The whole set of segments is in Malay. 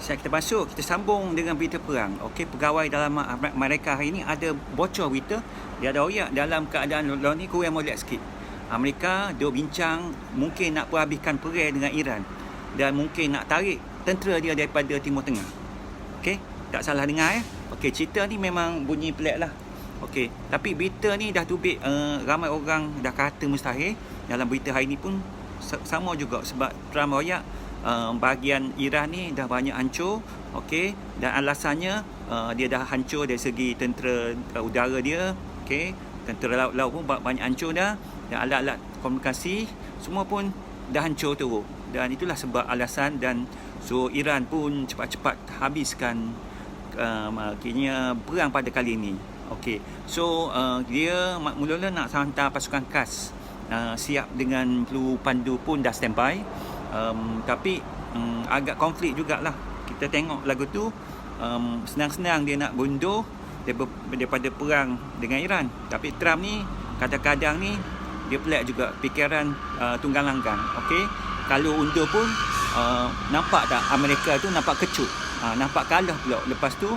Saya kita masuk, kita sambung dengan berita perang. Okey, pegawai dalam Amerika hari ini ada bocor berita. Dia ada royak dalam keadaan ni kurang molek sikit. Amerika duk bincang mungkin nak perhabiskan perang dengan Iran dan mungkin nak tarik tentera dia daripada Timur Tengah. Okey, tak salah dengar ya. Okey, cerita ni memang bunyi pelik lah. Okey, tapi berita ni dah tubik, ramai orang dah kata mustahil. Dalam berita hari ni pun sama juga sebab Trump royak bahagian Iran ni dah banyak hancur. Okey, dan alasannya dia dah hancur dari segi tentera udara dia. Okey, tentera laut pun banyak hancur dah, dan alat-alat komunikasi semua pun dah hancur teruk. Dan itulah sebab alasan, dan so Iran pun cepat-cepat habiskan kini perang pada kali ini. Okey, so dia mula-mula nak hantar pasukan khas, siap dengan peluru pandu pun dah standby. Tapi agak konflik jugalah. Kita tengok lagu tu, senang-senang dia nak bundur daripada perang dengan Iran. Tapi Trump ni kadang-kadang ni dia pelik juga fikiran tunggang langgang. Okey, kalau undur pun nampak tak Amerika tu nampak kecut, nampak kalah pula. Lepas tu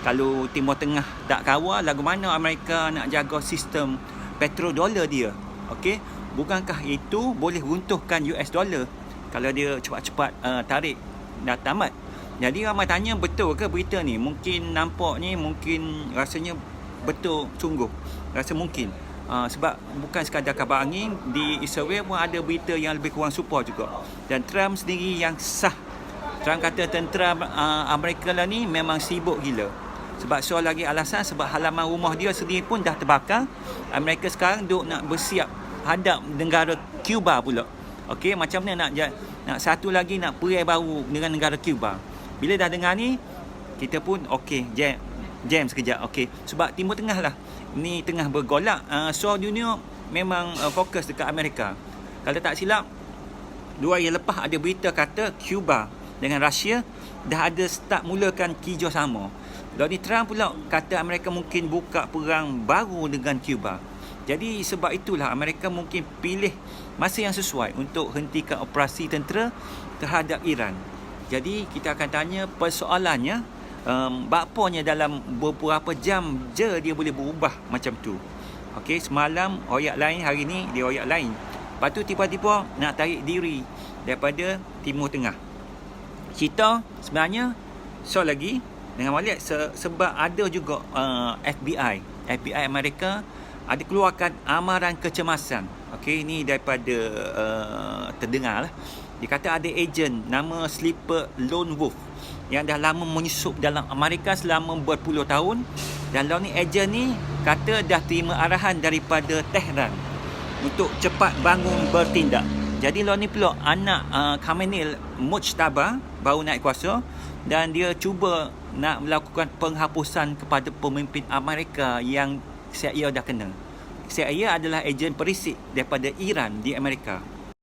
kalau Timur Tengah tak kawal, lagu mana Amerika nak jaga sistem petrodolar dia. Okey, bukankah itu boleh runtuhkan US dollar kalau dia cepat-cepat tarik dah tamat. Jadi ramai tanya, betul ke berita ni? Mungkin nampaknya, mungkin rasanya betul sungguh. Rasa mungkin. Sebab bukan sekadar kabar angin, di Israel pun ada berita yang lebih kurang serupa juga. Dan Trump sendiri yang sah. Trump kata tentera Amerika lah ni memang sibuk gila. Sebab soal lagi alasan, sebab halaman rumah dia sendiri pun dah terbakar. Amerika sekarang duk nak bersiap hadap negara Cuba pula. Okey, macam mana nak satu lagi nak perang baru dengan negara Cuba. Bila dah dengar ni, kita pun okey, jam sekejap. Okey, sebab Timur Tengah lah ni tengah bergolak. So dunia memang fokus dekat Amerika. Kalau tak silap, 2 hari lepas ada berita kata Cuba dengan Rusia dah ada start mulakan kerjasama. Donald Trump pula kata Amerika mungkin buka perang baru dengan Cuba. Jadi sebab itulah Amerika mungkin pilih masa yang sesuai untuk hentikan operasi tentera terhadap Iran. Jadi kita akan tanya persoalannya, bapanya dalam beberapa jam je dia boleh berubah macam tu. Okey, semalam royak lain, hari ni dia royak lain. Lepas tu tiba-tiba nak tarik diri daripada Timur Tengah. Cerita sebenarnya lagi dengan Malik sebab ada juga FBI Amerika ada keluarkan amaran kecemasan. Okey, ini daripada terdengar lah. Dia kata ada ejen nama Sleeper Lone Wolf yang dah lama menyusup dalam Amerika selama berpuluh tahun. Dan ni ejen ni kata dah terima arahan daripada Tehran untuk cepat bangun bertindak. Jadi ni pula anak Khamenei Mujtaba baru naik kuasa, dan dia cuba nak melakukan penghapusan kepada pemimpin Amerika yang CIA dah kena. CIA adalah ejen perisik daripada Iran di Amerika.